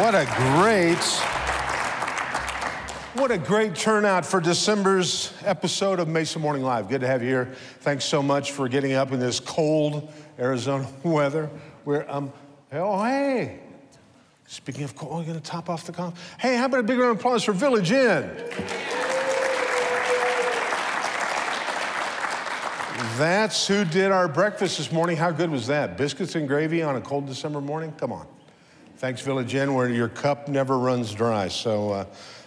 What a great turnout for December's episode of Mesa Morning Live. Good to have you here. Thanks so much for getting up in this cold Arizona weather. Hey. Speaking of cold, we're going to top off the call. Hey, how about a big round of applause for Village Inn? That's who did our breakfast this morning. How good was that? Biscuits and gravy on a cold December morning? Come on. Thanks, Village Inn, where your cup never runs dry. So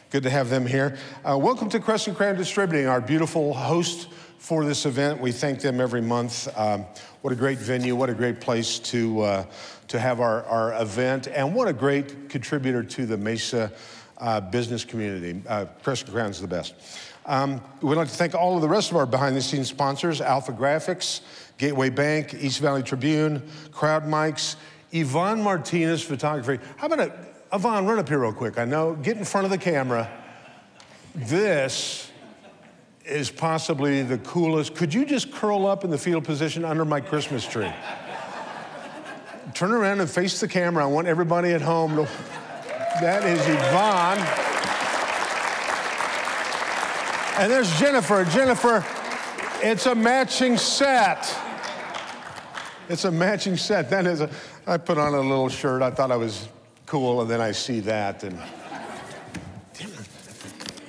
good to have them here. Welcome to Crescent Crown Distributing, our beautiful host for this event. We thank them every month. What a great venue, what a great place to have our event, and what a great contributor to the Mesa business community. Crescent Crown is the best. We'd like to thank all of the rest of our behind-the-scenes sponsors, Alpha Graphics, Gateway Bank, East Valley Tribune, Crowd Mics, Yvonne Martinez Photography. How about Yvonne, run up here real quick. I know, get in front of the camera. This is possibly the coolest. Could you just curl up in the fetal position under my Christmas tree? Turn around and face the camera. I want everybody at home to... That is Yvonne. And there's Jennifer. Jennifer, it's a matching set. It's a matching set. That is I put on a little shirt. I thought I was cool, and then I see that, and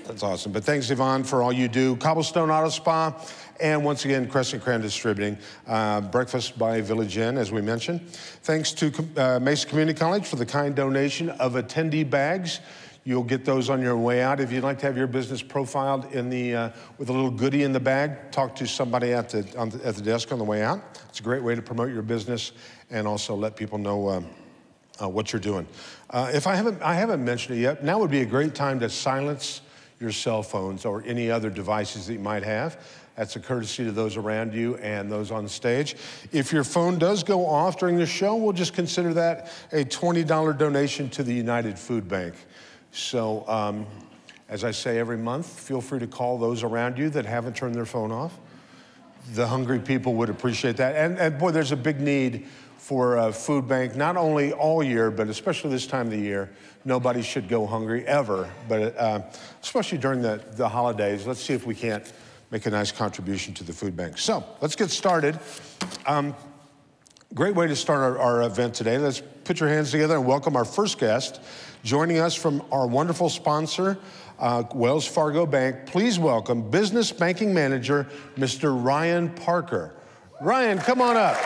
that's awesome. But thanks, Yvonne, for all you do. Cobblestone Auto Spa, and once again, Crescent Crown Distributing. Breakfast by Village Inn, as we mentioned. Thanks to Mesa Community College for the kind donation of attendee bags. You'll get those on your way out. If you'd like to have your business profiled in the with a little goodie in the bag, talk to somebody at the desk on the way out. It's a great way to promote your business and also let people know what you're doing. If I haven't mentioned it yet, now would be a great time to silence your cell phones or any other devices that you might have. That's a courtesy to those around you and those on stage. If your phone does go off during the show, we'll just consider that a $20 donation to the United Food Bank. So, as I say every month, feel free to call those around you that haven't turned their phone off. The hungry people would appreciate that. And boy, there's a big need for a food bank, not only all year, but especially this time of the year. Nobody should go hungry ever, but especially during the holidays. Let's see if we can't make a nice contribution to the food bank. So let's get started. Great way to start our event today. Let's put your hands together and welcome our first guest. Joining us from our wonderful sponsor, Wells Fargo Bank, please welcome Business Banking Manager, Mr. Ryan Parker. Ryan, come on up.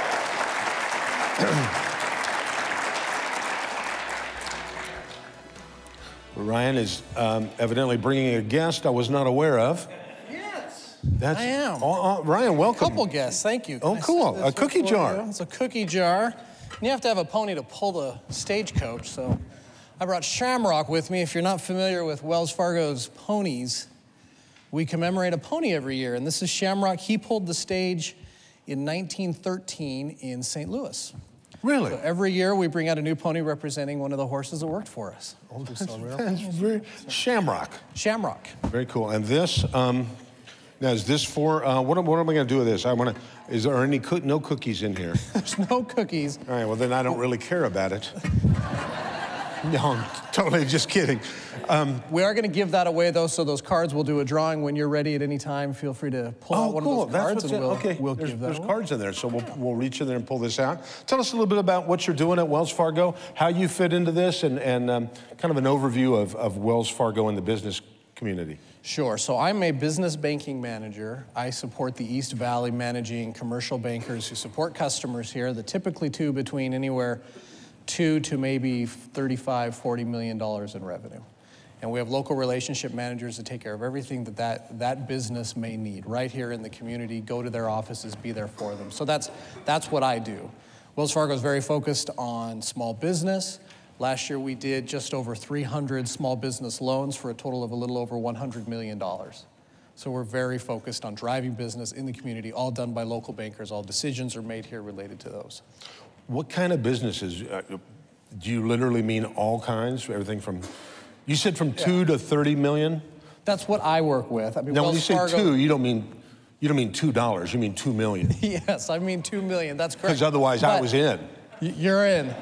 Ryan is evidently bringing a guest I was not aware of. Yes, I am. Ryan, welcome. A couple guests, thank you. Oh, cool, a cookie jar. It's a cookie jar. And you have to have a pony to pull the stagecoach, so I brought Shamrock with me. If you're not familiar with Wells Fargo's ponies, we commemorate a pony every year, and this is Shamrock. He pulled the stage in 1913 in St. Louis. Really? So every year we bring out a new pony representing one of the horses that worked for us. Oh, that's very Shamrock. Shamrock. Very cool. And this, now is this for, what am I going to do with this? Is there any, no cookies in here? There's no cookies. All right, well then I don't really care about it. No, I'm totally just kidding. We are going to give that away, though, so those cards, we'll do a drawing when you're ready at any time. Feel free to pull out one of those cards, and we'll give that There's away. cards in there, so we'll reach in there and pull this out. Tell us a little bit about what you're doing at Wells Fargo, how you fit into this, and kind of an overview of Wells Fargo and the business community. Sure. So I'm a business banking manager. I support the East Valley, managing commercial bankers who support customers here that typically do between anywhere $2 to maybe $35, $40 million in revenue. And we have local relationship managers that take care of everything that business may need right here in the community, go to their offices, be there for them. So that's what I do. Wells Fargo is very focused on small business. Last year we did just over 300 small business loans for a total of a little over $100 million. So we're very focused on driving business in the community, all done by local bankers. All decisions are made here related to those. What kind of businesses? Do you literally mean all kinds? Everything from, you said from 2 to 30 million? That's what I work with. I mean, now, Wells when you say Fargo, 2, you don't mean $2, you mean 2 million. Yes, I mean 2 million, that's correct. Because otherwise I was in. You're in.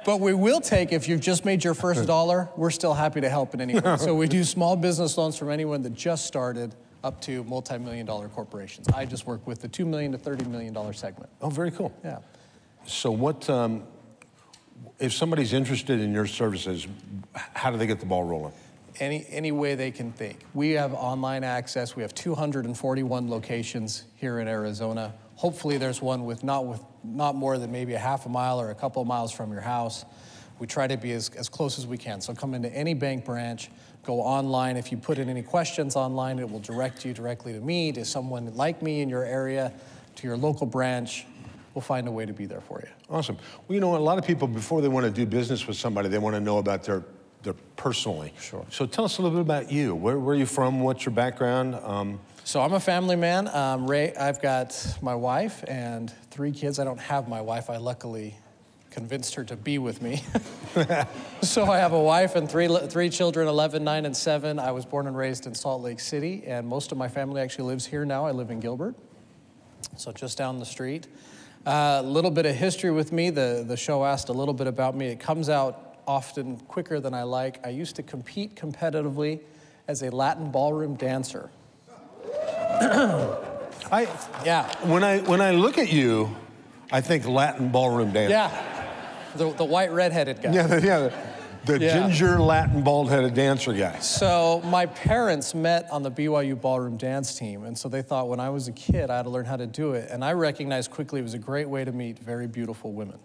But we will take, if you've just made your first dollar, we're still happy to help in any way. So we do small business loans from anyone that just started up to multi-million-dollar corporations. I just work with the $2 million to $30 million segment. Oh, very cool. Yeah. So what, if somebody's interested in your services, how do they get the ball rolling? Any way they can think. We have online access. We have 241 locations here in Arizona. Hopefully there's one with not more than maybe a half a mile or a couple of miles from your house. We try to be as close as we can. So come into any bank branch, go online. If you put in any questions online, it will direct you directly to me, to someone like me in your area, to your local branch. We'll find a way to be there for you. Awesome. Well, you know, a lot of people, before they want to do business with somebody, they want to know about their personally. Sure. So tell us a little bit about you. Where are you from? What's your background? So I'm a family man. I've got my wife and 3 kids. I don't have my wife. I luckily convinced her to be with me. So I have a wife and three children, 11, 9, and 7. I was born and raised in Salt Lake City, and most of my family actually lives here now. I live in Gilbert, so just down the street. A little bit of history with me. The show asked a little bit about me. It comes out often quicker than I like. I used to compete competitively as a Latin ballroom dancer. When I look at you, I think Latin ballroom dancer. Yeah, the white redheaded guy. The ginger Latin bald-headed dancer guy. So my parents met on the BYU ballroom dance team, and so they thought when I was a kid I had to learn how to do it, and I recognized quickly it was a great way to meet very beautiful women.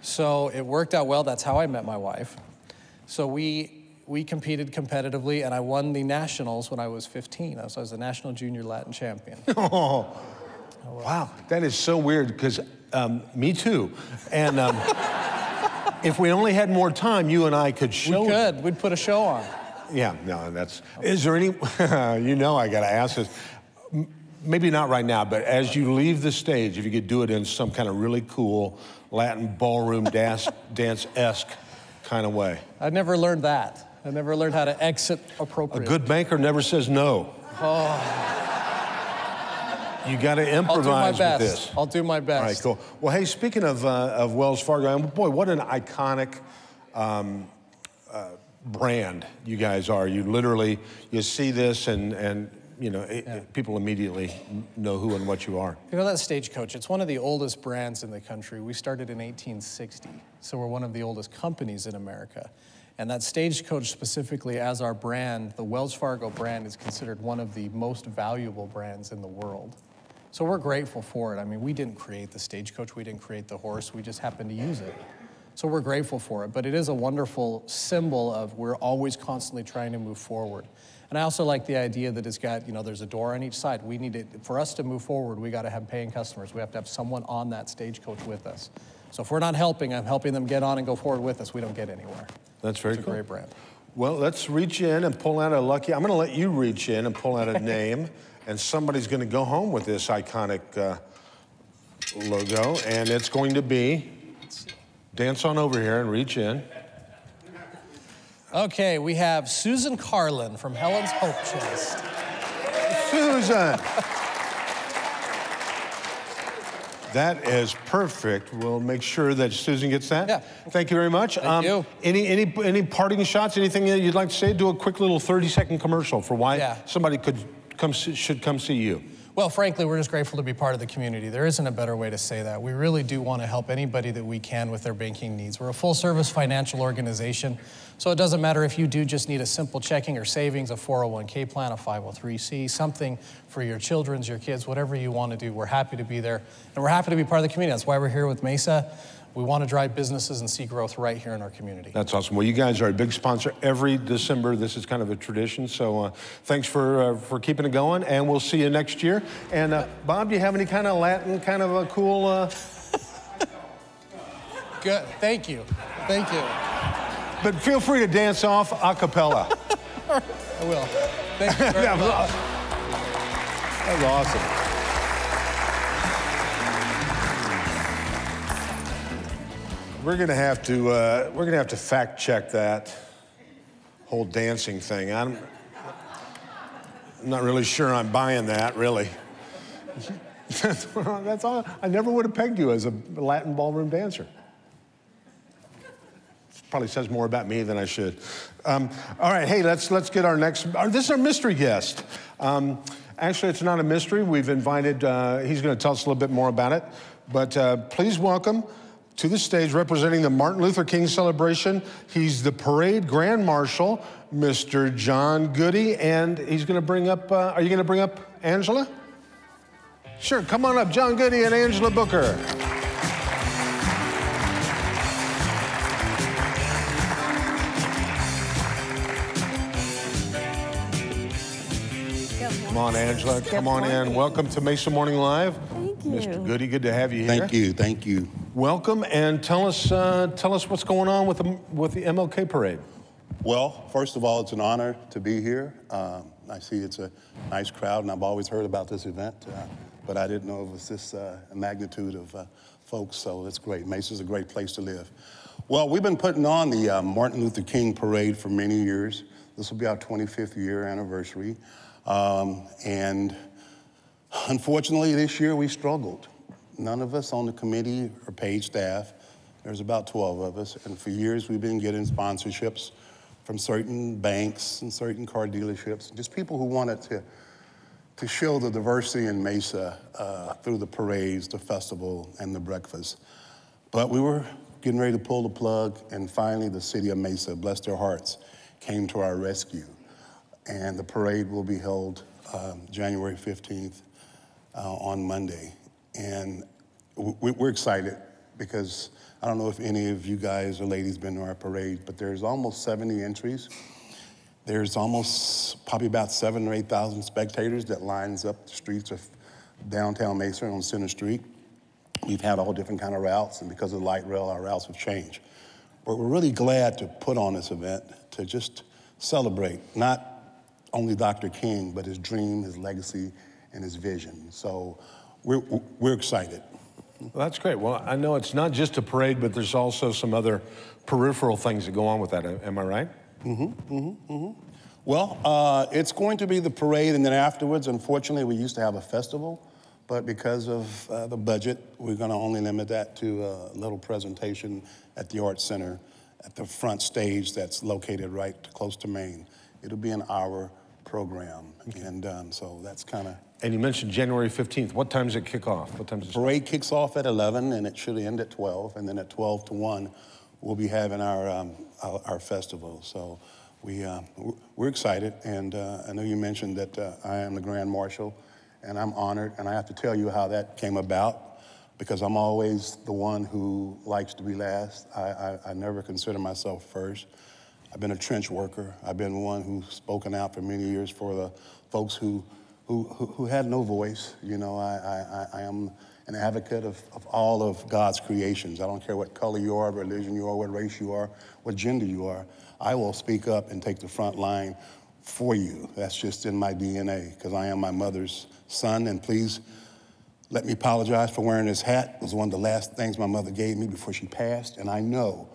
So it worked out well. That's how I met my wife. So we competed competitively, and I won the nationals when I was 15. So I was a national junior Latin champion. Oh, wow. That is so weird, because me too. And if we only had more time, you and I could show. We could. We'd put a show on. Yeah, no, that's... Is there any... you know I got to ask this. Maybe not right now, but as you leave the stage, if you could do it in some kind of really cool Latin ballroom dance-esque kind of way. I never learned that. I never learned how to exit appropriately. A good banker never says no. Oh. You got to improvise with this. I'll do my best. All right, cool. Well, hey, speaking of Wells Fargo, boy, what an iconic brand you guys are. You literally, you see this and you know, people immediately know who and what you are. You know that Stagecoach, it's one of the oldest brands in the country. We started in 1860, so we're one of the oldest companies in America. And that Stagecoach specifically as our brand, the Wells Fargo brand, is considered one of the most valuable brands in the world. So we're grateful for it. I mean, we didn't create the Stagecoach, we didn't create the horse, we just happened to use it. So we're grateful for it, but it is a wonderful symbol of we're always constantly trying to move forward. And I also like the idea that it's got, you know, there's a door on each side. We need it, for us to move forward, we got to have paying customers. We have to have someone on that Stagecoach with us. So if we're not helping, I'm helping them get on and go forward with us, we don't get anywhere. That's very cool. It's a great brand. Well, let's reach in and pull out a lucky, I'm going to let you reach in and pull out a name, and somebody's going to go home with this iconic logo, and it's going to be, dance on over here and reach in. Okay, we have Susan Carlin from Helen's Hope Chest. Susan! That is perfect. We'll make sure that Susan gets that. Yeah. Thank you very much. Thank you. Any parting shots? Anything that you'd like to say? Do a quick little 30-second commercial for why somebody should come see you. Well, frankly, we're just grateful to be part of the community. There isn't a better way to say that. We really do want to help anybody that we can with their banking needs. We're a full-service financial organization, so it doesn't matter if you do just need a simple checking or savings, a 401k plan, a 503c, something for your children's, your kids, whatever you want to do. We're happy to be there, and we're happy to be part of the community. That's why we're here with Mesa. We want to drive businesses and see growth right here in our community. That's awesome. Well, you guys are a big sponsor every December. This is kind of a tradition, so thanks for keeping it going, and we'll see you next year. And Bob, do you have any kind of Latin, kind of a cool... Good. Thank you. Thank you. But feel free to dance off a cappella. I will. Thank you very much. That was awesome. We're gonna have to fact check that whole dancing thing. I'm not really sure I'm buying that, really. That's all. I never would have pegged you as a Latin ballroom dancer. Probably says more about me than I should. All right, hey, let's get our next, this is our mystery guest. Actually, it's not a mystery. We've invited, he's going to tell us a little bit more about it. But please welcome to the stage, representing the Martin Luther King celebration. He's the parade grand marshal, Mr. John Goody, and he's going to bring up, are you going to bring up Angela? Sure, come on up, John Goody and Angela Booker. Come on, Angela. Come on in. Welcome to Mesa Morning Live. Thank you. Mr. Goody, good to have you here. Thank you. Thank you. Welcome, and tell us what's going on with the MLK parade. Well, first of all, it's an honor to be here. I see it's a nice crowd, and I've always heard about this event, but I didn't know it was this magnitude of folks, so it's great. Mesa's a great place to live. Well, we've been putting on the Martin Luther King parade for many years. This will be our 25th year anniversary. And unfortunately, this year we struggled. None of us on the committee or paid staff. There's about 12 of us, and for years we've been getting sponsorships from certain banks and certain car dealerships, just people who wanted to show the diversity in Mesa through the parades, the festival, and the breakfast. But we were getting ready to pull the plug, and finally the city of Mesa, bless their hearts, came to our rescue. And the parade will be held January 15th on Monday. And we're excited because I don't know if any of you guys or ladies been to our parade, but there's almost 70 entries. There's almost probably about 7,000 or 8,000 spectators that lines up the streets of downtown Mesa on Center Street. We've had all different kind of routes, and because of the light rail, our routes have changed. But we're really glad to put on this event to just celebrate, not only Dr. King, but his dream, his legacy, and his vision. So we're excited. Well, that's great. Well, I know it's not just a parade, but there's also some other peripheral things that go on with that. Am I right? Well, it's going to be the parade, and then afterwards, unfortunately, we used to have a festival, but because of the budget, we're going to only limit that to a little presentation at the Arts Center at the front stage that's located right close to Main. It'll be an hour program, and so that's kind of. And you mentioned January 15th. What time does it kick off? What time does it start? Parade kicks off at 11, and it should end at 12, and then at 12 to 1, we'll be having our festival. So we're excited, and I know you mentioned that I am the Grand Marshal, and I'm honored, and I have to tell you how that came about, because I'm always the one who likes to be last. I never consider myself first. I've been a trench worker. I've been one who's spoken out for many years for the folks who had no voice. You know, I am an advocate of all of God's creations. I don't care what color you are, what religion you are, what race you are, what gender you are. I will speak up and take the front line for you. That's just in my DNA, because I am my mother's son. And please let me apologize for wearing this hat. It was one of the last things my mother gave me before she passed. And I know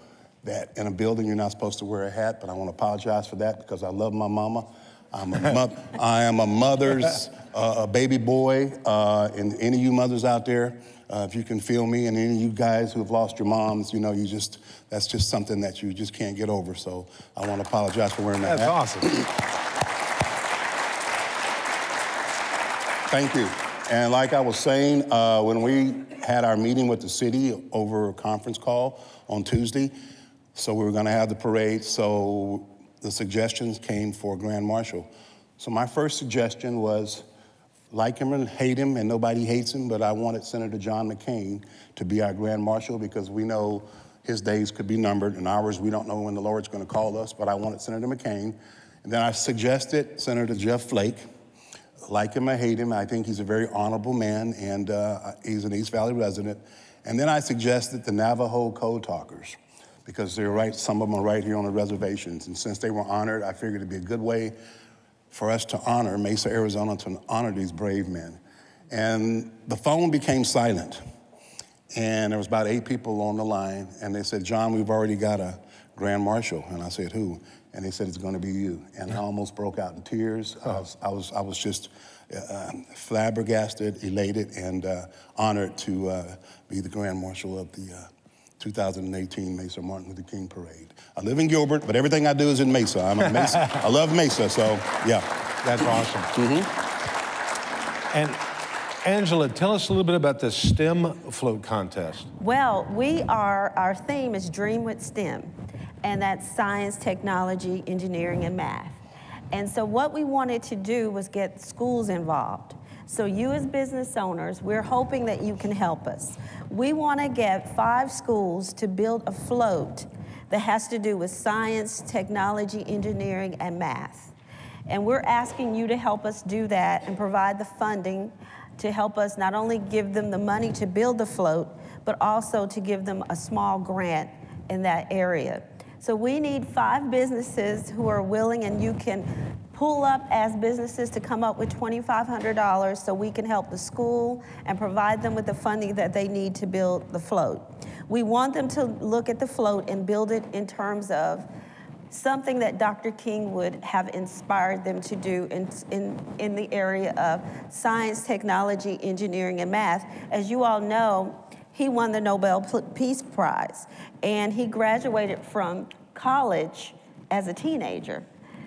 that in a building you're not supposed to wear a hat, but I want to apologize for that because I love my mama. I am a mother's baby boy, and any of you mothers out there, if you can feel me, and any of you guys who have lost your moms, you know, that's just something that you just can't get over. So I want to apologize for wearing that hat. That's awesome. Thank you. And like I was saying, when we had our meeting with the city over a conference call on Tuesday, so we were going to have the parade, so the suggestions came for Grand Marshal. So my first suggestion was, like him and hate him, and nobody hates him, but I wanted Senator John McCain to be our Grand Marshal, because we know his days could be numbered, and ours, we don't know when the Lord's going to call us, but I wanted Senator McCain. And then I suggested Senator Jeff Flake. Like him or hate him, I think he's a very honorable man, and he's an East Valley resident. And then I suggested the Navajo Code Talkers, because they're right, some of them are right here on the reservations. And since they were honored, I figured it'd be a good way for us to honor Mesa, Arizona, to honor these brave men. And the phone became silent. And there was about 8 people on the line, and they said, John, we've already got a Grand Marshal. And I said, who? And they said, it's gonna be you. And I almost broke out in tears. I was just flabbergasted, elated, and honored to be the Grand Marshal of the 2018 Mesa Martin Luther King Parade. I live in Gilbert, but everything I do is in Mesa. I'm a Mesa. I love Mesa, so yeah. That's awesome. And Angela, tell us a little bit about the STEM float contest. Well, our theme is Dream with STEM, and that's science, technology, engineering, and math. And so what we wanted to do was get schools involved. So you as business owners, we're hoping that you can help us. We want to get 5 schools to build a float that has to do with science, technology, engineering, and math. And we're asking you to help us do that and provide the funding to help us not only give them the money to build the float, but also to give them a small grant in that area. So we need 5 businesses who are willing, and you can pull up as businesses to come up with $2,500 so we can help the school and provide them with the funding that they need to build the float. We want them to look at the float and build it in terms of something that Dr. King would have inspired them to do in the area of science, technology, engineering, and math. As you all know, he won the Nobel Peace Prize, and he graduated from college as a teenager.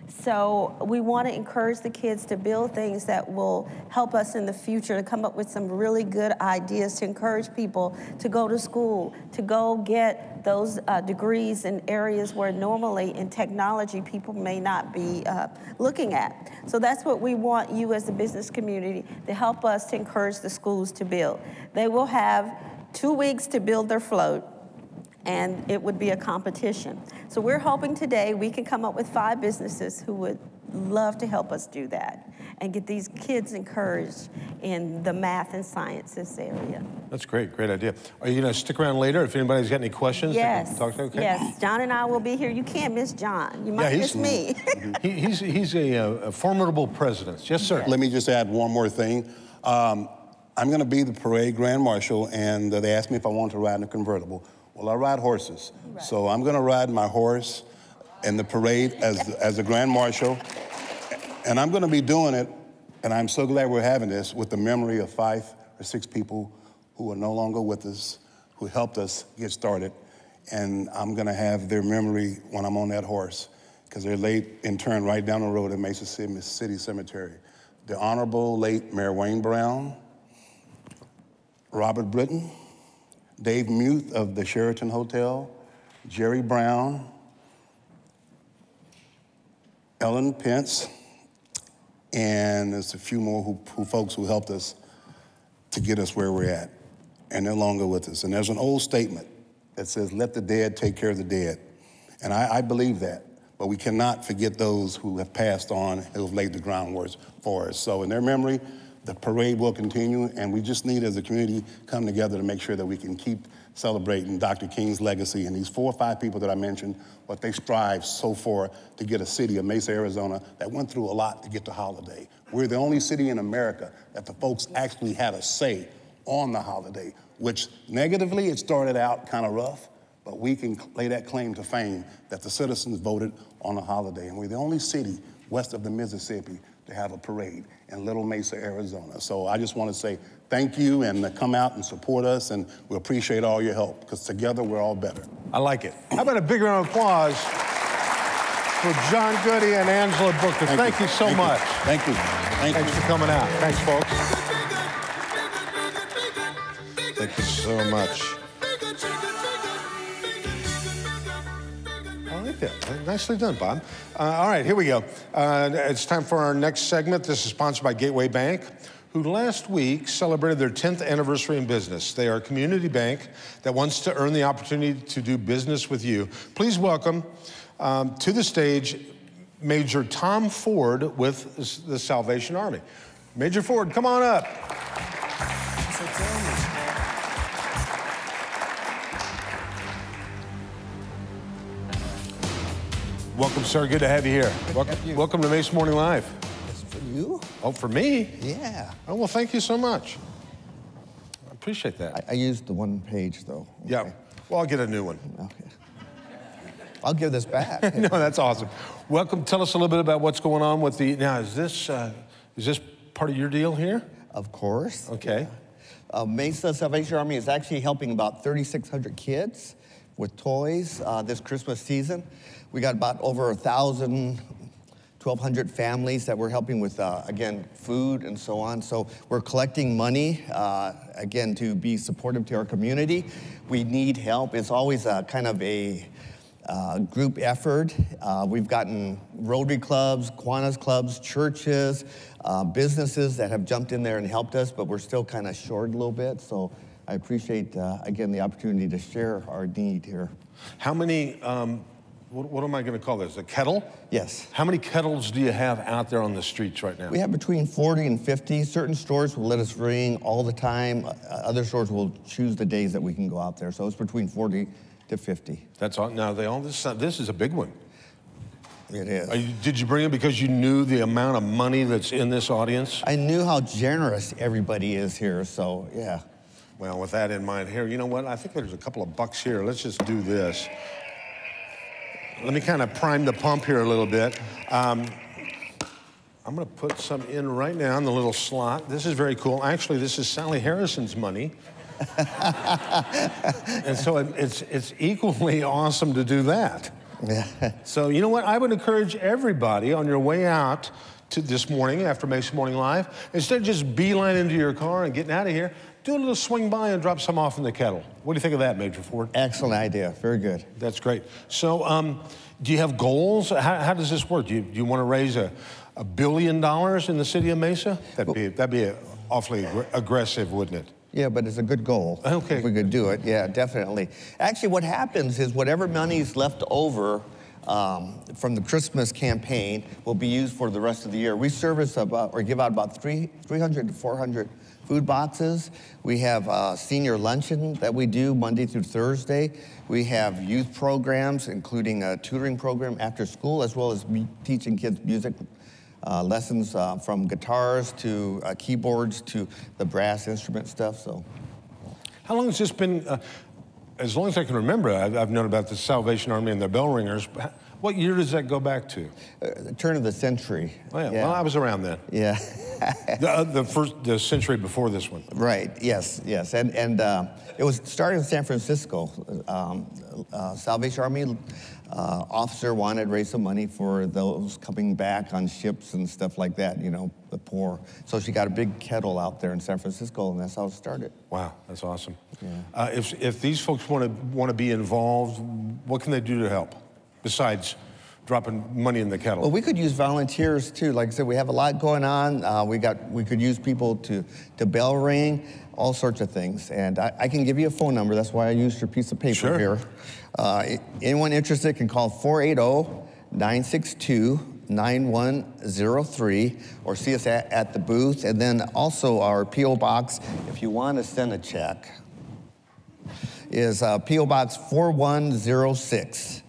So we want to encourage the kids to build things that will help us in the future, to come up with some really good ideas, to encourage people to go to school, to go get those degrees in areas where normally in technology people may not be looking at. So that's what we want you as a business community to help us to encourage the schools to build. They will have 2 weeks to build their float, and it would be a competition. So we're hoping today we can come up with 5 businesses who would love to help us do that and get these kids encouraged in the math and sciences area. That's great, great idea. Are you going to stick around later if anybody's got any questions? Yes, talk to? Okay. yes. John and I will be here. You can't miss John. You might miss me. He's a formidable president. Yes, sir. Let me just add one more thing. I'm going to be the parade grand marshal, and they asked me if I wanted to ride in a convertible. Well, I ride horses, so I'm going to ride my horse in the parade as the grand marshal, and I'm going to be doing it, and I'm so glad we're having this, with the memory of 5 or 6 people who are no longer with us, who helped us get started, and I'm going to have their memory when I'm on that horse, because they're laid interned right down the road at Mesa City Cemetery. The Honorable late Mayor Wayne Brown, Robert Britton, Dave Muth of the Sheraton Hotel, Jerry Brown, Ellen Pence, and there's a few more folks who helped us to get us where we're at, and they're no longer with us. And there's an old statement that says, let the dead take care of the dead. And I believe that, but we cannot forget those who have passed on, who have laid the groundwork for us. So in their memory, the parade will continue, and we just need, as a community, come together to make sure that we can keep celebrating Dr. King's legacy and these 4 or 5 people that I mentioned, what they strive so far to get a city of Mesa, Arizona, that went through a lot to get the holiday. We're the only city in America that the folks actually had a say on the holiday, which negatively it started out kind of rough, but we can lay that claim to fame that the citizens voted on the holiday, and we're the only city west of the Mississippi to have a parade in Little Mesa, Arizona. So I just want to say thank you, and come out and support us, and we appreciate all your help, because together we're all better. I like it. How about a big round of applause for John Goody and Angela Booker. Thank you so much. Thank you. Thanks for coming out. Thanks, folks. Thank you so much. I like that. Nicely done, Bob. All right, here we go. It's time for our next segment. This is sponsored by Gateway Bank, who last week celebrated their 10th anniversary in business. They are a community bank that wants to earn the opportunity to do business with you. Please welcome to the stage Major Tom Ford with the Salvation Army. Major Ford, come on up. Welcome, sir. Good to have you here. Welcome to Mesa Morning Live. For you? Oh, for me? Yeah. Oh, well, thank you so much. I appreciate that. I used the one page, though. Okay. Yeah. Well, I'll get a new one. Okay. I'll give this back. No, that's awesome. Welcome. Tell us a little bit about what's going on with the. Now, is this part of your deal here? Of course. Okay. Mesa Salvation Army is actually helping about 3,600 kids with toys this Christmas season. We got about over 1,000, 1,200 families that we're helping with, again, food and so on. So we're collecting money, again, to be supportive to our community. We need help. It's always a kind of a group effort. We've gotten Rotary clubs, Kiwanis clubs, churches, businesses that have jumped in there and helped us, but we're still kind of short a little bit. So I appreciate, again, the opportunity to share our need here. How many, what am I going to call this, a kettle? Yes. How many kettles do you have out there on the streets right now? We have between 40 and 50. Certain stores will let us ring all the time. Other stores will choose the days that we can go out there. So it's between 40 to 50. That's all. Now, this is a big one. It is. Did you bring it because you knew the amount of money that's in this audience? I knew how generous everybody is here, so yeah. Well, with that in mind here, you know what? I think there's a couple of bucks here. Let's just do this. Let me kind of prime the pump here a little bit. I'm going to put some in right now in the little slot. This is very cool. Actually, this is Sally Harrison's money. And so it's equally awesome to do that. Yeah. So you know what? I would encourage everybody on your way out to this morning after Mesa Morning Live, instead of just beeline into your car and getting out of here, do a little swing by and drop some off in the kettle. What do you think of that, Major Ford? Excellent idea. Very good. That's great. So do you have goals? How does this work? Do you want to raise $1 billion in the city of Mesa? That'd be awfully aggressive, wouldn't it? Yeah, but it's a good goal. Okay. If we could do it, yeah, definitely. Actually, what happens is whatever money's left over from the Christmas campaign will be used for the rest of the year. We service about, or give out about 300 to 400 food boxes. We have a senior luncheon that we do Monday through Thursday. We have youth programs, including a tutoring program after school, as well as teaching kids music lessons from guitars to keyboards to the brass instrument stuff. So, how long has this been? As long as I can remember, I've known about the Salvation Army and the bell ringers. What year does that go back to? The turn of the century. Oh, yeah. Yeah. Well, I was around then. Yeah. the century before this one. Right. Yes. Yes. And it was started in San Francisco. Salvation Army officer wanted to raise some money for those coming back on ships and stuff like that. You know, the poor. So she got a big kettle out there in San Francisco, and that's how it started. Wow, that's awesome. Yeah. If these folks want to be involved, what can they do to help besides dropping money in the kettle? Well, we could use volunteers too. Like I said, we have a lot going on. We could use people to bell ring, all sorts of things. And I can give you a phone number. That's why I used your piece of paper Sure. here. Anyone interested can call 480-962-9103 or see us at the booth. And then also our P.O. Box, if you want to send a check, is P.O. Box 4106.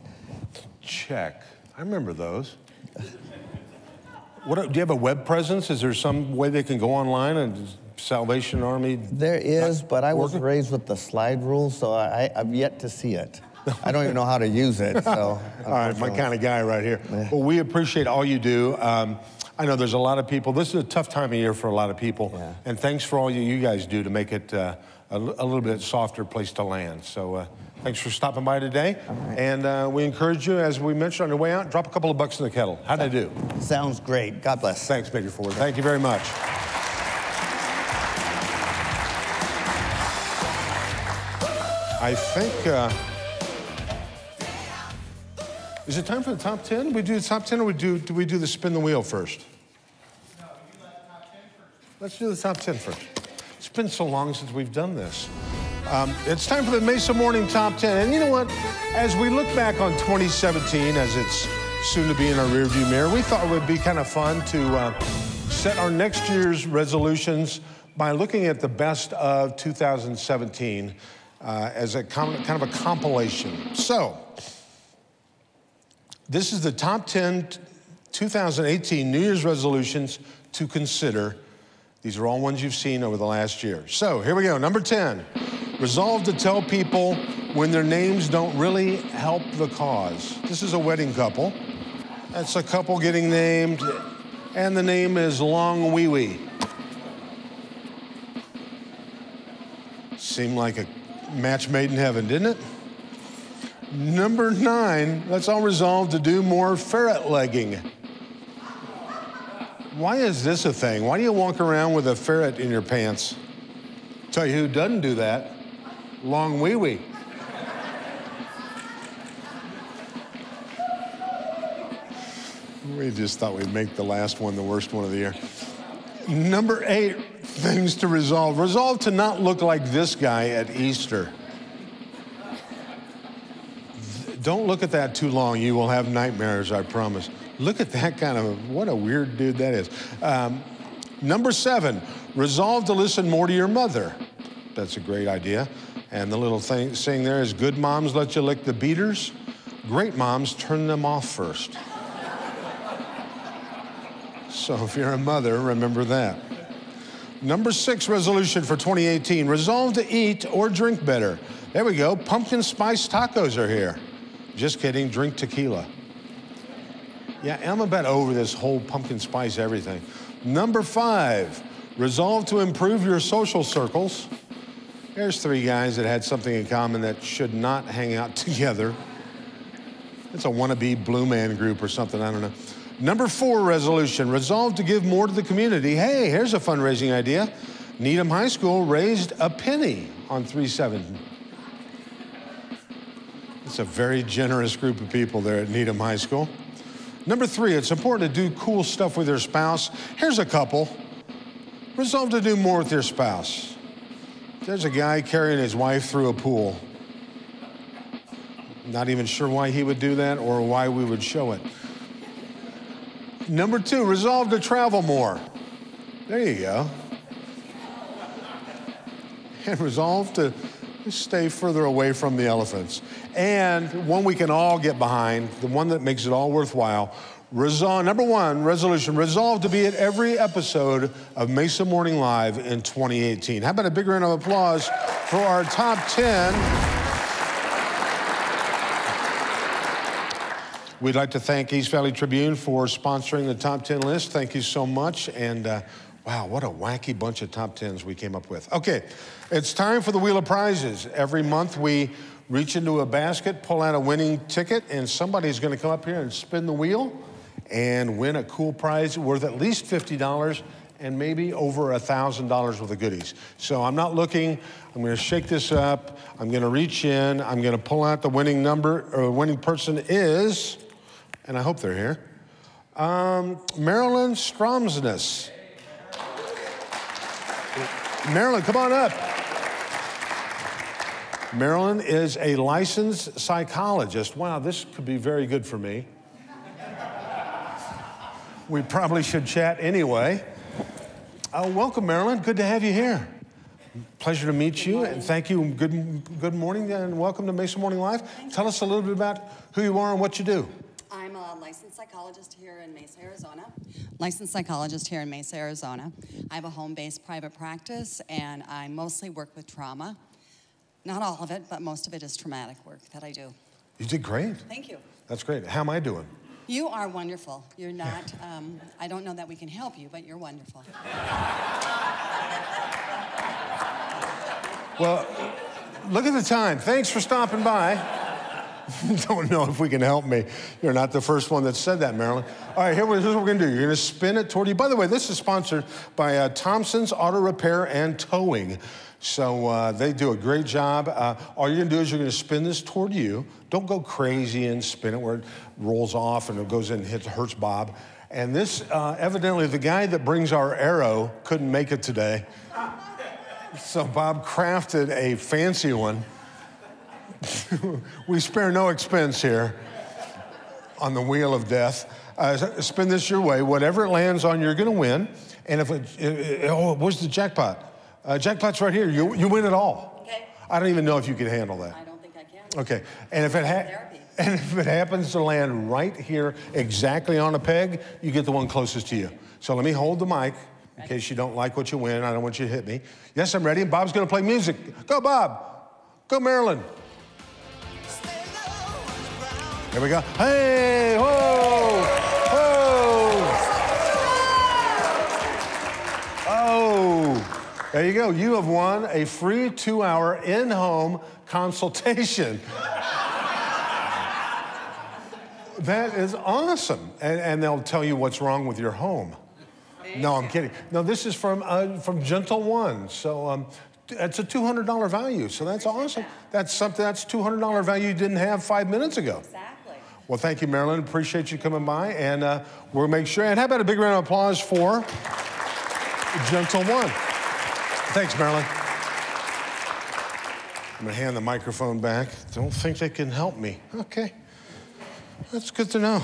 Check. I remember those. Do you have a web presence? Is there some way they can go online and Salvation Army? There is, but I was raised with the slide rule, so I've yet to see it. I don't even know how to use it. So, all right, my kind of guy right here. Yeah. Well, we appreciate all you do. I know there's a lot of people. This is a tough time of year for a lot of people. Yeah. And thanks for all you guys do to make it a little bit softer place to land. So thanks for stopping by today. Right. And we encourage you, as we mentioned on your way out, drop a couple of bucks in the kettle. How'd I do? Sounds great. God bless. Thanks, Major Ford. Thank you very much. I think, is it time for the top 10? We do the top 10 or do we do the spin the wheel first? No, we do the top 10 first. Let's do the top 10 first. It's been so long since we've done this. It's time for the Mesa Morning Top 10. And you know what? As we look back on 2017, as it's soon to be in our rearview mirror, we thought it would be kind of fun to set our next year's resolutions by looking at the best of 2017 as a kind of a compilation. So, this is the top 10 2018 New Year's resolutions to consider. These are all ones you've seen over the last year. So here we go. Number 10, resolve to tell people when their names don't really help the cause. This is a wedding couple. That's a couple getting named, and the name is Long Wee Wee. Seemed like a match made in heaven, didn't it? Number 9, let's all resolve to do more ferret legging. Why is this a thing? Why do you walk around with a ferret in your pants? Tell you who doesn't do that, long wee-wee. We just thought we'd make the last one the worst one of the year. Number 8, things to resolve. Resolve to not look like this guy at Easter. Don't look at that too long. You will have nightmares, I promise. Look at that kind of, what a weird dude that is. Number 7, resolve to listen more to your mother. That's a great idea. And the little saying there is, good moms let you lick the beaters. Great moms turn them off first. So if you're a mother, remember that. Number 6 resolution for 2018, resolve to eat or drink better. There we go, pumpkin spice tacos are here. Just kidding, drink tequila. Yeah, I'm about over this whole pumpkin spice everything. Number 5, resolve to improve your social circles. There's 3 guys that had something in common that should not hang out together. It's a wannabe Blue Man group or something, I don't know. Number 4 resolution, resolve to give more to the community. Hey, here's a fundraising idea. Needham High School raised a penny on 3/7. It's a very generous group of people there at Needham High School. Number 3, it's important to do cool stuff with your spouse. Here's a couple. Resolve to do more with your spouse. There's a guy carrying his wife through a pool. Not even sure why he would do that or why we would show it. Number 2, resolve to travel more. There you go. And resolve to stay further away from the elephants. And one we can all get behind, the one that makes it all worthwhile. Number 1, resolution, resolve to be at every episode of Mesa Morning Live in 2018. How about a big round of applause for our top 10? We'd like to thank East Valley Tribune for sponsoring the top 10 list. Thank you so much. And wow, what a wacky bunch of top 10s we came up with. Okay, it's time for the Wheel of Prizes. Every month we reach into a basket, pull out a winning ticket, and somebody's going to come up here and spin the wheel and win a cool prize worth at least $50 and maybe over $1,000 worth of goodies. So I'm not looking. I'm going to shake this up. I'm going to reach in. I'm going to pull out the winning number, or winning person is, and I hope they're here, Marilyn Stromsness. Marilyn, come on up. Marilyn is a licensed psychologist. Wow, this could be very good for me. We probably should chat anyway. Welcome, Marilyn. Good to have you here. Pleasure to meet you, and thank you. Good morning, and welcome to Mesa Morning Live. Tell us a little bit about who you are and what you do. I'm a licensed psychologist here in Mesa, Arizona. I have a home-based private practice, and I mostly work with trauma. Not all of it, but most of it is traumatic work that I do. You did great. Thank you. That's great. How am I doing? You are wonderful. You're not, I don't know that we can help you, but you're wonderful. Well, look at the time. Thanks for stopping by. Don't know if we can help me. You're not the first one that said that, Marilyn. All right, here's what we're going to do. You're going to spin it toward you. By the way, this is sponsored by Thompson's Auto Repair and Towing. So they do a great job. All you're going to do is you're going to spin this toward you. Don't go crazy and spin it where it rolls off and it goes in and hurts Bob. And this, evidently, the guy that brings our arrow couldn't make it today. So Bob crafted a fancy one. We spare no expense here on the wheel of death. Spin this your way. Whatever it lands on, you're going to win. And if where's the jackpot? Jackpot's right here. You win it all. Okay. I don't even know if you can handle that. I don't think I can. Okay. And if it happens to land right here, exactly on a peg, you get the one closest to you. So let me hold the mic in case you don't like what you win. I don't want you to hit me. Yes, I'm ready. Bob's going to play music. Go, Bob. Go, Marilyn. Here we go. Hey, whoa, whoa. Oh, there you go. You have won a free 2-hour in-home consultation. That is awesome. And they'll tell you what's wrong with your home. No, I'm kidding. No, this is from Gentle One. So it's a $200 value. So that's awesome. That's something, that's $200 value you didn't have 5 minutes ago. Exactly. Well, thank you, Marilyn. Appreciate you coming by. And we'll make sure. And how about a big round of applause for Gentle One? Thanks, Marilyn. I'm going to hand the microphone back. Don't think they can help me. Okay. That's good to know.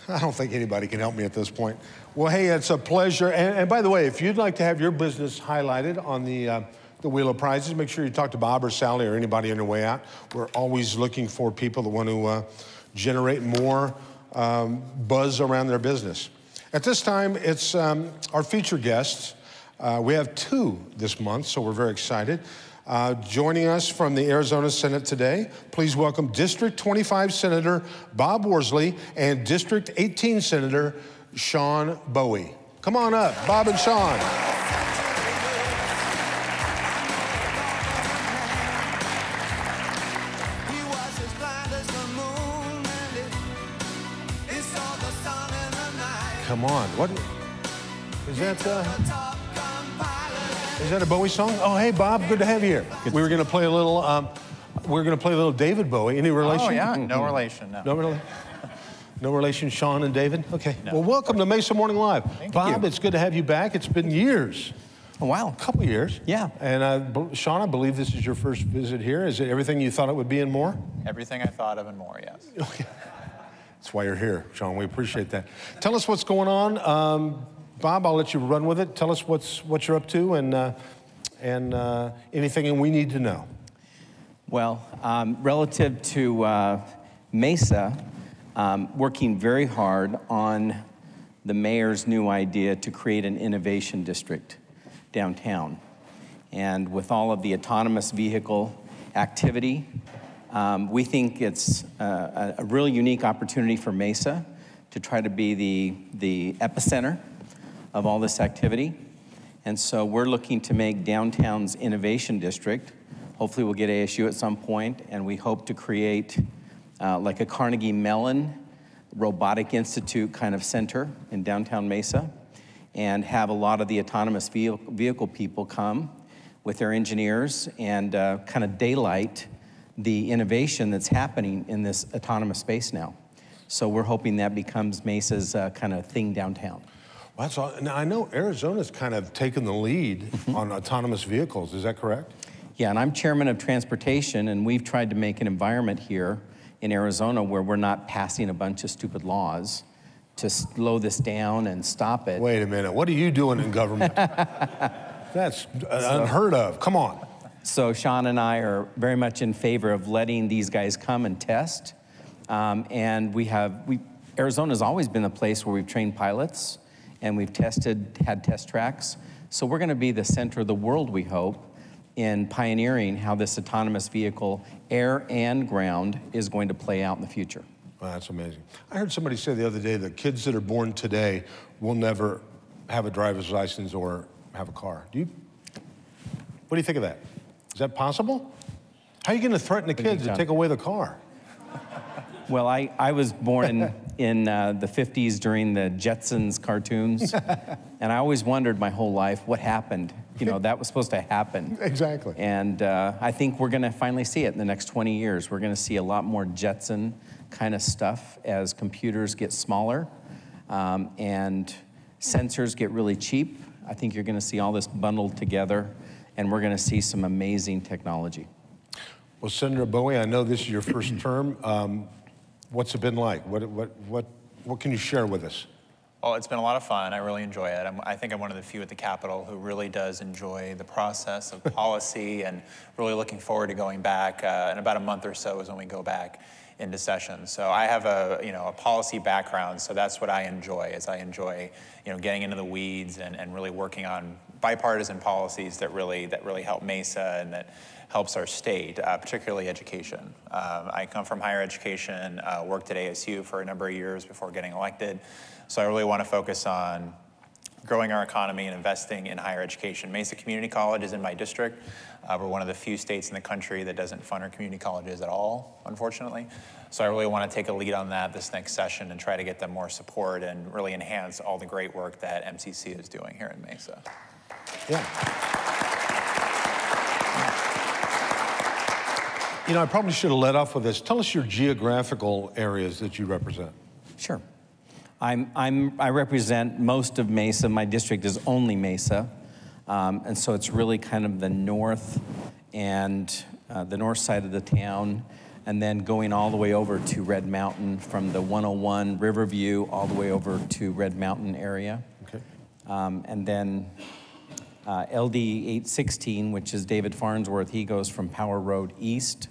I don't think anybody can help me at this point. Well, hey, it's a pleasure. And by the way, if you'd like to have your business highlighted on the Wheel of Prizes, make sure you talk to Bob or Sally or anybody on your way out. We're always looking for people that want to generate more buzz around their business. At this time, it's our featured guests. We have 2 this month, so we're very excited. Joining us from the Arizona Senate today, please welcome District 25 Senator Bob Worsley and District 18 Senator Sean Bowie. Come on up, Bob and Sean. Come on, what is that? Is that a Bowie song? Oh, hey, Bob, good to have you here. We were going to play a little, David Bowie. Any relation? Oh, yeah, no relation, no. No relation, Sean and David? Okay. No. Well, welcome to Mesa Morning Live. Bob, it's good to have you back. It's been years. Oh, wow. A couple years. Yeah. And Sean, I believe this is your first visit here. Is it everything you thought it would be and more? Everything I thought of and more, yes. Okay. That's why you're here, Sean. We appreciate that. Tell us what's going on. Bob, I'll let you run with it. Tell us what you're up to and anything we need to know. Well, relative to Mesa, working very hard on the mayor's new idea to create an innovation district downtown. And with all of the autonomous vehicle activity, we think it's a really unique opportunity for Mesa to try to be the epicenter of all this activity. And so we're looking to make downtown's innovation district. Hopefully we'll get ASU at some point, and we hope to create like a Carnegie Mellon Robotic Institute kind of center in downtown Mesa, and have a lot of the autonomous vehicle people come with their engineers and kind of daylight the innovation that's happening in this autonomous space now. So we're hoping that becomes Mesa's kind of thing downtown. Well, that's all. Now, I know Arizona's kind of taken the lead on autonomous vehicles. Is that correct? Yeah, and I'm chairman of transportation, and we've tried to make an environment here in Arizona where we're not passing a bunch of stupid laws to slow this down and stop it. Wait a minute. What are you doing in government? That's unheard of. Come on. So Sean and I are very much in favor of letting these guys come and test. And Arizona's always been a place where we've trained pilots and we've had test tracks. So we're going to be the center of the world, we hope, in pioneering how this autonomous vehicle, air and ground, is going to play out in the future. Wow, that's amazing. I heard somebody say the other day that kids that are born today will never have a driver's license or have a car. What do you think of that? Is that possible? How are you going to threaten the kids to take away the car? Well, I was born in the 50s during the Jetsons cartoons, and I always wondered my whole life what happened. You know, that was supposed to happen. Exactly. And I think we're going to finally see it in the next 20 years. We're going to see a lot more Jetson kind of stuff as computers get smaller and sensors get really cheap. I think you're going to see all this bundled together, and we're going to see some amazing technology. Well, Senator Bowie, I know this is your first term. What's it been like? What can you share with us? Well, it's been a lot of fun. I really enjoy it. I think I'm one of the few at the Capitol who really does enjoy the process of policy and really looking forward to going back. In about a month or so is when we go back into session. So I have a policy background, so that's what I enjoy. I enjoy getting into the weeds and really working on bipartisan policies that really help Mesa and that helps our state, particularly education. I come from higher education, worked at ASU for a number of years before getting elected. So I really want to focus on growing our economy and investing in higher education. Mesa Community College is in my district. We're one of the few states in the country that doesn't fund our community colleges at all, unfortunately. So I really want to take a lead on that this next session and try to get them more support and really enhance all the great work that MCC is doing here in Mesa. Yeah. You know, I probably should have led off with this. Tell us your geographical areas that you represent. Sure. I represent most of Mesa. My district is only Mesa. And so it's really kind of the north and the north side of the town, and then going all the way over to Red Mountain from the 101 Riverview all the way over to Red Mountain area. Okay. And then LD 816, which is David Farnsworth, he goes from Power Road east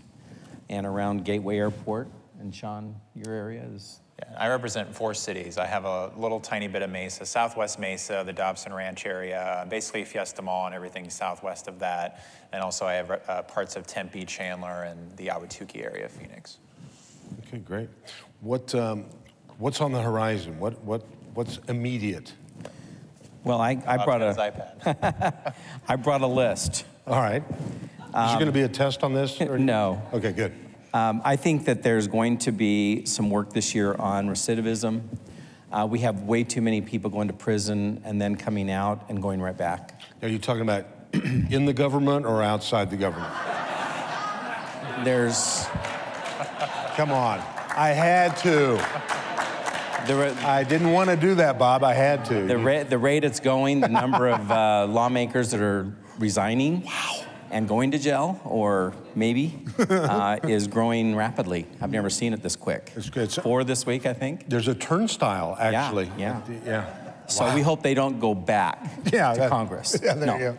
and around Gateway Airport. And Sean, your area is? Yeah, I represent 4 cities. I have a little tiny bit of Mesa, Southwest Mesa, the Dobson Ranch area, basically Fiesta Mall and everything southwest of that. And also I have parts of Tempe, Chandler, and the Ahwatukee area of Phoenix. Okay, great. What's on the horizon? What's immediate? Well, I brought his iPad. I brought a list. All right. Is there going to be a test on this? Or? No. Okay, good. I think that there's going to be some work this year on recidivism. We have way too many people going to prison and then coming out and going right back. Are you talking about in the government or outside the government? There's... Come on. I had to. I didn't want to do that, Bob. I had to. The rate it's going, the number of lawmakers that are resigning and going to jail, or maybe, is growing rapidly. I've never seen it this quick. It's 4 this week, I think. There's a turnstile, actually. Yeah. So Wow. we hope they don't go back to Congress. Yeah, there you go.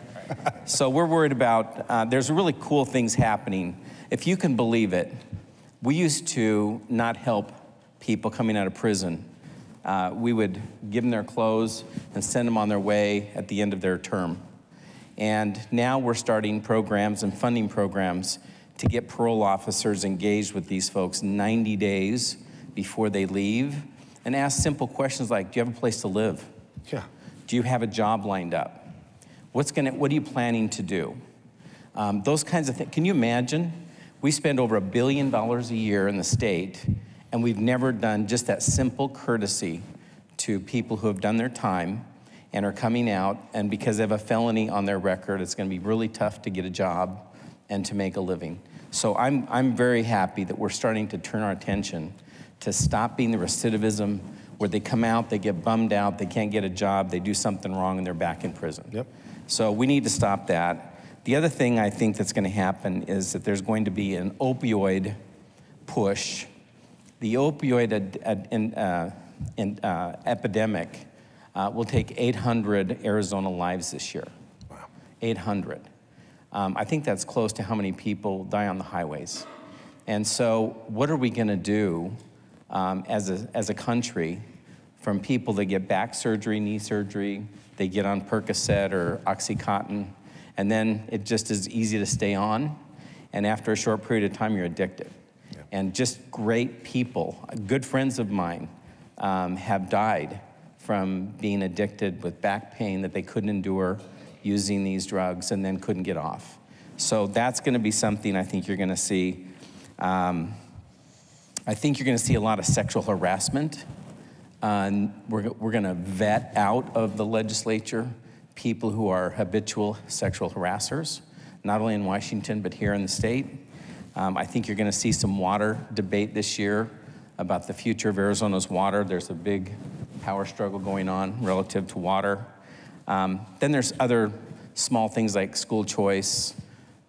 So we're worried about, there's really cool things happening. If you can believe it, we used to not help people coming out of prison. We would give them their clothes and send them on their way at the end of their term. And now we're starting programs and funding programs to get parole officers engaged with these folks 90 days before they leave and ask simple questions like, do you have a place to live? Yeah. Do you have a job lined up? What are you planning to do? Those kinds of things. Can you imagine? We spend over $1 billion a year in the state, and we've never done just that simple courtesy to people who have done their time and are coming out, and because they have a felony on their record, it's going to be really tough to get a job and to make a living. So I'm very happy that we're starting to turn our attention to stopping the recidivism where they come out, they get bummed out, they can't get a job, they do something wrong, and they're back in prison. Yep. So we need to stop that. The other thing I think that's going to happen is that there's going to be an opioid push. The opioid epidemic will take 800 Arizona lives this year. Wow. 800. I think that's close to how many people die on the highways. And so what are we going to do as a country from people that get back surgery, knee surgery, they get on Percocet or Oxycontin, and then it just is easy to stay on, and after a short period of time, you're addicted. Yeah. And just great people, good friends of mine, have died from being addicted with back pain that they couldn't endure using these drugs and then couldn't get off. So that's going to be something I think you're going to see. I think you're going to see a lot of sexual harassment. We're going to vet out of the legislature people who are habitual sexual harassers, not only in Washington, but here in the state. I think you're going to see some water debate this year about the future of Arizona's water. There's a big power struggle going on relative to water. Then there's other small things like school choice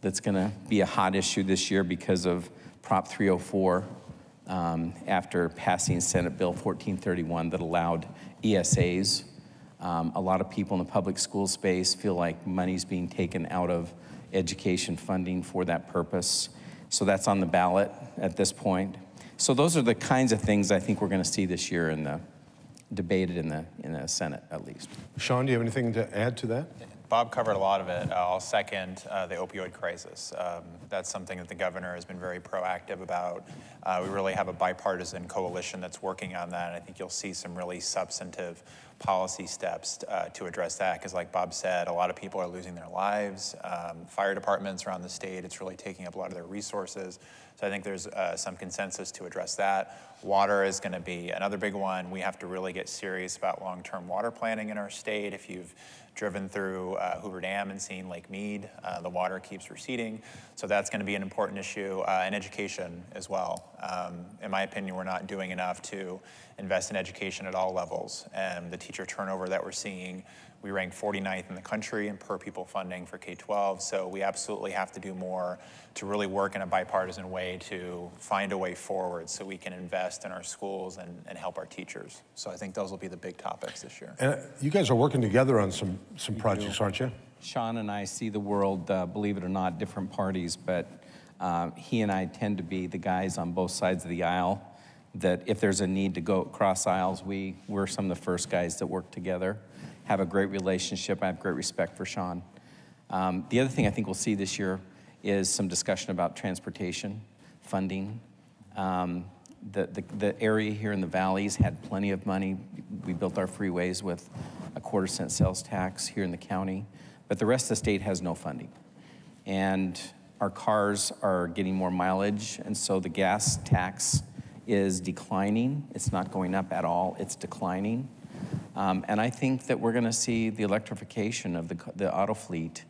that's going to be a hot issue this year because of Prop 304 after passing Senate Bill 1431 that allowed ESAs. A lot of people in the public school space feel like money's being taken out of education funding for that purpose. So that's on the ballot at this point. So those are the kinds of things I think we're going to see this year in the debated in the Senate, at least. Sean, do you have anything to add to that? Bob covered a lot of it. I'll second the opioid crisis. That's something that the governor has been very proactive about. We really have a bipartisan coalition that's working on that, and I think you'll see some really substantive policy steps to address that, because like Bob said, a lot of people are losing their lives. Fire departments around the state, it's really taking up a lot of their resources. So I think there's some consensus to address that. Water is going to be another big one. We have to really get serious about long-term water planning in our state. If you've driven through Hoover Dam and seen Lake Mead, the water keeps receding. So that's going to be an important issue, and education as well. In my opinion, we're not doing enough to invest in education at all levels. And the teacher turnover that we're seeing, we rank 49th in the country in per pupil funding for K-12. So we absolutely have to do more to really work in a bipartisan way to find a way forward so we can invest in our schools and help our teachers. So I think those will be the big topics this year. And you guys are working together on some projects, aren't you? Sean and I see the world, believe it or not, different parties, but he and I tend to be the guys on both sides of the aisle, that if there's a need to go across aisles, we're some of the first guys that work together, have a great relationship. I have great respect for Sean. The other thing I think we'll see this year is some discussion about transportation, funding. The area here in the valleys had plenty of money. We built our freeways with a 1/4-cent sales tax here in the county, but the rest of the state has no funding. And our cars are getting more mileage, and so the gas tax is declining. It's not going up at all, it's declining. And I think that we're gonna see the electrification of the auto fleet.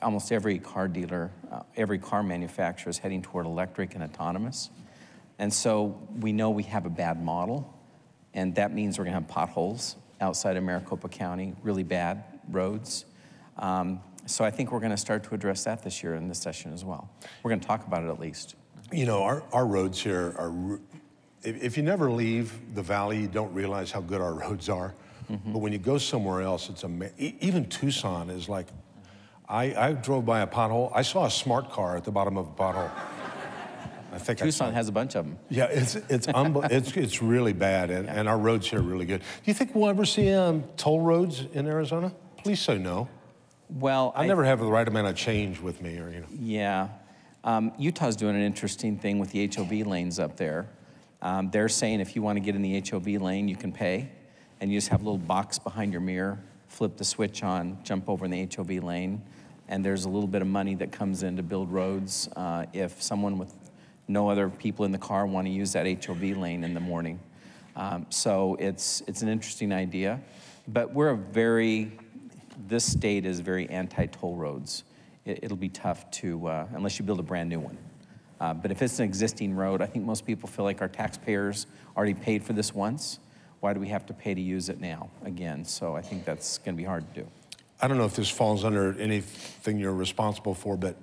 Almost every car dealer, every car manufacturer is heading toward electric and autonomous. And so we know we have a bad model, and that means we're gonna have potholes outside of Maricopa County, really bad roads. So I think we're gonna start to address that this year in this session as well. We're gonna talk about it at least. You know, our roads here are, if you never leave the valley, you don't realize how good our roads are. Mm-hmm. But when you go somewhere else, it's amazing. Even Tucson is like, I drove by a pothole. I saw a smart car at the bottom of a pothole. I think Tucson has a bunch of them. Yeah, it's really bad, and our roads here are really good. Do you think we'll ever see toll roads in Arizona? Please say no. Well, I never have the right amount of change with me, or you know. Yeah, Utah's doing an interesting thing with the HOV lanes up there. They're saying if you want to get in the HOV lane, you can pay, and you just have a little box behind your mirror, flip the switch on, jump over in the HOV lane, and there's a little bit of money that comes in to build roads if someone with no other people in the car want to use that HOV lane in the morning. So it's an interesting idea, but this state is very anti-toll roads. It'll be tough to, unless you build a brand new one. But if it's an existing road, I think most people feel like our taxpayers already paid for this once. Why do we have to pay to use it now again? So I think that's going to be hard to do. I don't know if this falls under anything you're responsible for, but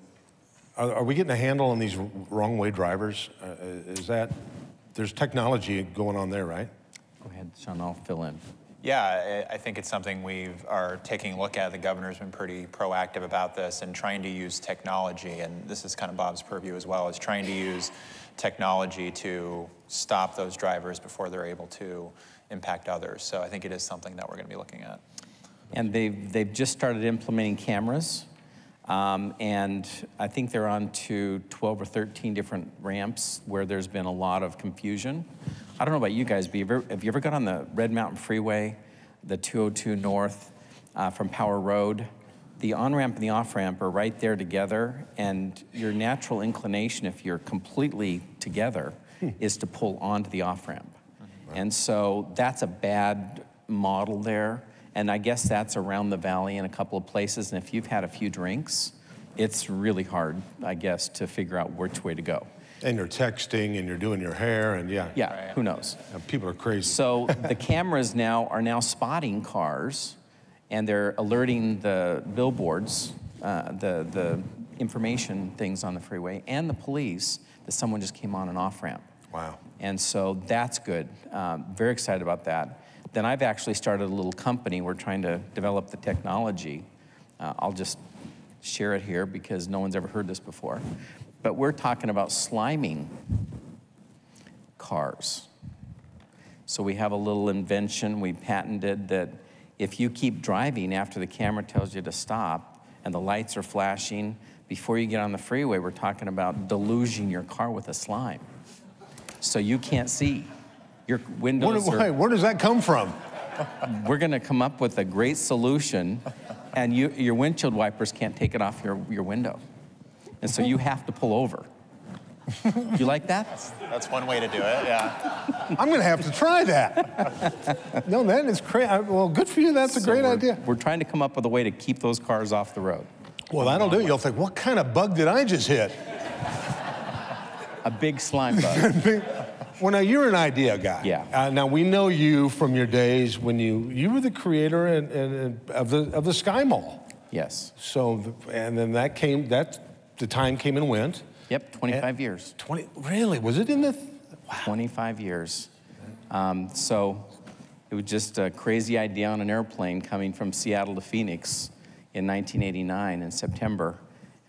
are we getting a handle on these wrong-way drivers? There's technology going on there, right? Go ahead, Sean, I'll fill in. Yeah, I think it's something we are taking a look at. The governor's been pretty proactive about this and trying to use technology, and this is kind of Bob's purview as well, is trying to use technology to stop those drivers before they're able to impact others. So I think it is something that we're going to be looking at. And they've just started implementing cameras, and I think they're on to 12 or 13 different ramps where there's been a lot of confusion. I don't know about you guys, but have you ever got on the Red Mountain Freeway, the 202 North from Power Road? The on-ramp and the off-ramp are right there together, and your natural inclination, if you're completely together, is to pull onto the off-ramp. Right. And so that's a bad model there, and I guess that's around the valley in a couple of places, and if you've had a few drinks, it's really hard, I guess, to figure out which way to go. And you're texting, and you're doing your hair, and yeah. Yeah, who knows? People are crazy. So the cameras are now spotting cars, and they're alerting the billboards, the information things on the freeway, and the police that someone just came on an off-ramp. Wow. And so that's good. Very excited about that. Then I've actually started a little company. We're trying to develop the technology. I'll just share it here because no one's ever heard this before. But we're talking about sliming cars. So we have a little invention we patented that if you keep driving after the camera tells you to stop and the lights are flashing, before you get on the freeway, we're talking about deluging your car with a slime. So you can't see. Your windows Where does that come from? we're going to come up with a great solution, and your windshield wipers can't take it off your window. And so you have to pull over. You like that? That's one way to do it, yeah. I'm going to have to try that. No, that is crazy. Well, good for you. That's a great idea. We're trying to come up with a way to keep those cars off the road. Well, that'll do. You'll think, what kind of bug did I just hit? A big slime bug. Well, now you're an idea guy. Yeah. Now we know you from your days when you were the creator of the Sky Mall. Yes. So, and then the time came and went. Yep, 25 years. Really? Was it in the? Wow. 25 years. So it was just a crazy idea on an airplane coming from Seattle to Phoenix in 1989 in September.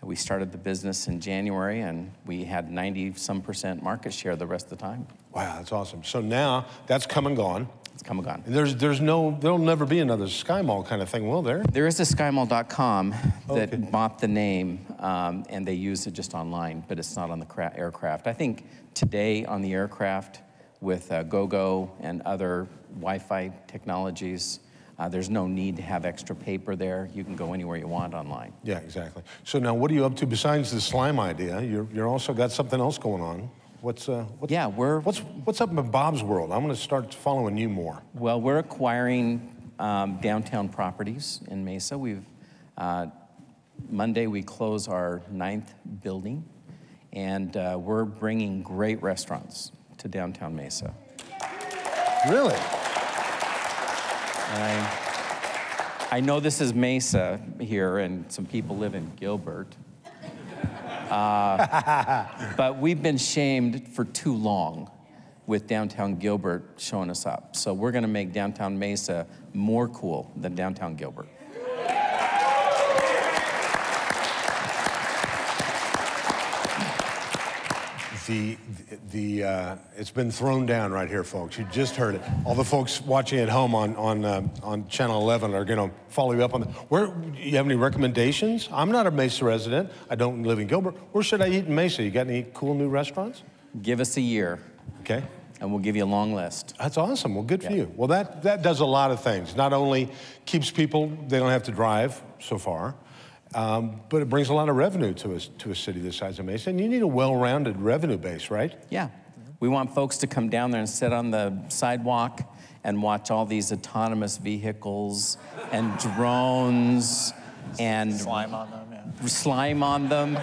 We started the business in January, and we had 90-some% market share the rest of the time. Wow, that's awesome. So now that's come and gone. It's come and gone. There'll never be another Sky Mall kind of thing, will there? There is a skymall.com that bought the name, and they use it just online, but it's not on the aircraft. I think today on the aircraft with GoGo and other Wi-Fi technologies, there's no need to have extra paper there. You can go anywhere you want online. Yeah, exactly. So now what are you up to besides the slime idea? You're also got something else going on. What's up in Bob's world? I'm going to start following you more. Well, we're acquiring downtown properties in Mesa. Monday we close our 9th building, and we're bringing great restaurants to downtown Mesa. Really? And I know this is Mesa here, and some people live in Gilbert. But we've been shamed for too long with downtown Gilbert showing us up. So we're going to make downtown Mesa more cool than downtown Gilbert. It's been thrown down right here, folks. You just heard it. All the folks watching at home on Channel 11 are going to follow you up on that. You have any recommendations? I'm not a Mesa resident. I don't live in Gilbert. Where should I eat in Mesa? You got any cool new restaurants? Give us a year. Okay. And we'll give you a long list. That's awesome. Well, good for you. Well, that does a lot of things. Not only keeps people, they don't have to drive so far, but it brings a lot of revenue to a city this size of Mesa. And you need a well-rounded revenue base, right? Yeah. We want folks to come down there and sit on the sidewalk and watch all these autonomous vehicles and drones and slime on them, yeah. Slime on them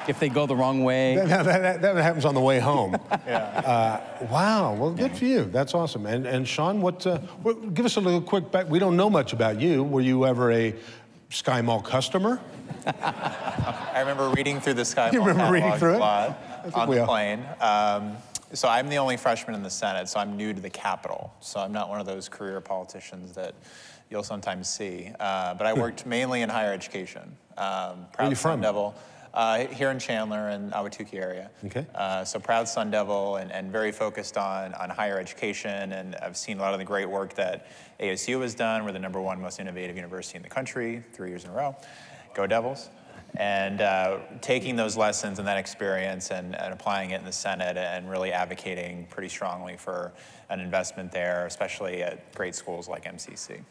if they go the wrong way. That happens on the way home. Yeah. Wow. Well, good for you. That's awesome. And Sean, give us a little quick back. We don't know much about you. Were you ever a Sky Mall customer? I remember reading through the Sky Mall catalog a lot on the plane. So I'm the only freshman in the Senate, so I'm new to the Capitol. So I'm not one of those career politicians that you'll sometimes see. But I worked mainly in higher education. Where are you from? Sun Devil. Here in Chandler and Ahwatukee area. Okay. So proud Sun Devil and very focused on higher education, and I've seen a lot of the great work that ASU has done. We're the #1 most innovative university in the country 3 years in a row. Go Devils. And taking those lessons and that experience and applying it in the Senate and really advocating pretty strongly for an investment there, especially at great schools like MCC.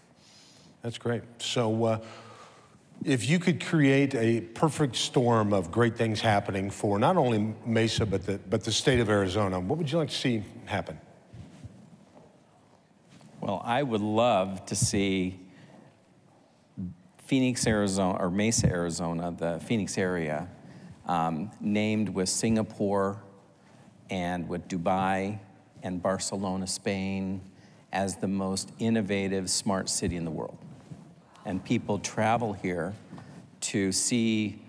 That's great. So if you could create a perfect storm of great things happening for not only Mesa, but the state of Arizona, what would you like to see happen? Well, I would love to see Phoenix, Arizona, or Mesa, Arizona, the Phoenix area, named with Singapore and with Dubai and Barcelona, Spain, as the most innovative smart city in the world. And people travel here to see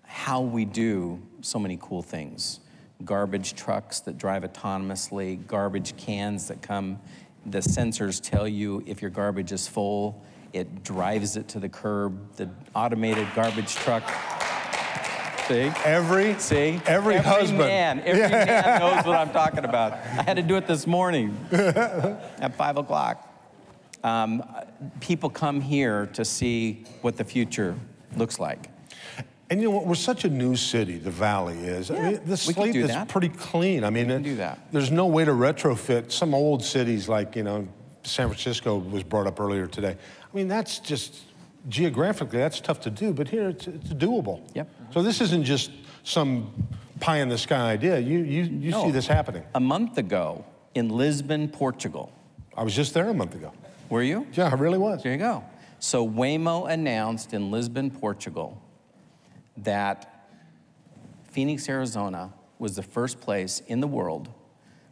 how we do so many cool things. Garbage trucks that drive autonomously, garbage cans that come, the sensors tell you if your garbage is full, it drives it to the curb, the automated garbage truck. See? Every husband. Every man knows what I'm talking about. I had to do it this morning at 5 o'clock. People come here to see what the future looks like. And you know what, we're such a new city, the Valley is. I mean, the slate is pretty clean. I mean, do that. There's no way to retrofit some old cities like, San Francisco was brought up earlier today. I mean, that's just, geographically, that's tough to do, but here it's doable. Yep. So this isn't just some pie in the sky idea. You No. see this happening. A month ago in Lisbon, Portugal. I was just there a month ago. Were you? Yeah, I really was. There you go. So Waymo announced in Lisbon, Portugal, that Phoenix, Arizona was the first place in the world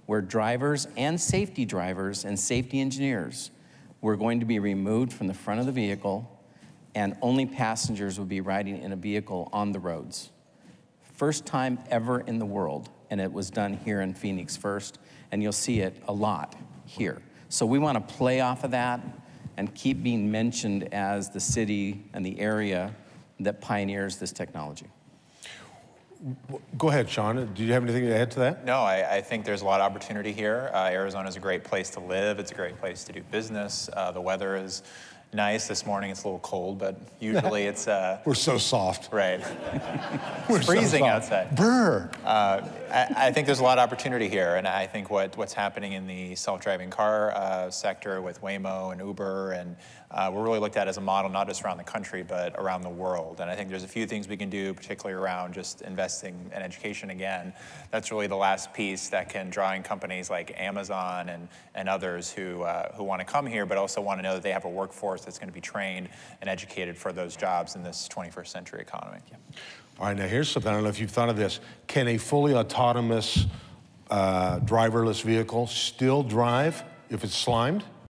where drivers and safety engineers were going to be removed from the front of the vehicle, and only passengers would be riding in a vehicle on the roads. First time ever in the world, and it was done here in Phoenix first, and you'll see it a lot here. So we want to play off of that and keep being mentioned as the city and the area that pioneers this technology. Go ahead, Sean. Do you have anything to add to that? No, I think there's a lot of opportunity here. Arizona is a great place to live. It's a great place to do business. The weather is nice. This morning it's a little cold, but usually it's... We're so soft. Right. We're It's freezing so soft. outside. Brr. I think there's a lot of opportunity here, and I think what's happening in the self-driving car sector with Waymo and Uber, and we're really looked at as a model not just around the country, but around the world. And I think there's a few things we can do, particularly around just investing in education again. That's really the last piece that can draw in companies like Amazon and others who want to come here, but also want to know that they have a workforce that's going to be trained and educated for those jobs in this 21st century economy. Yeah. All right, now here's something, I don't know if you've thought of this. Can a fully autonomous driverless vehicle still drive if it's slimed?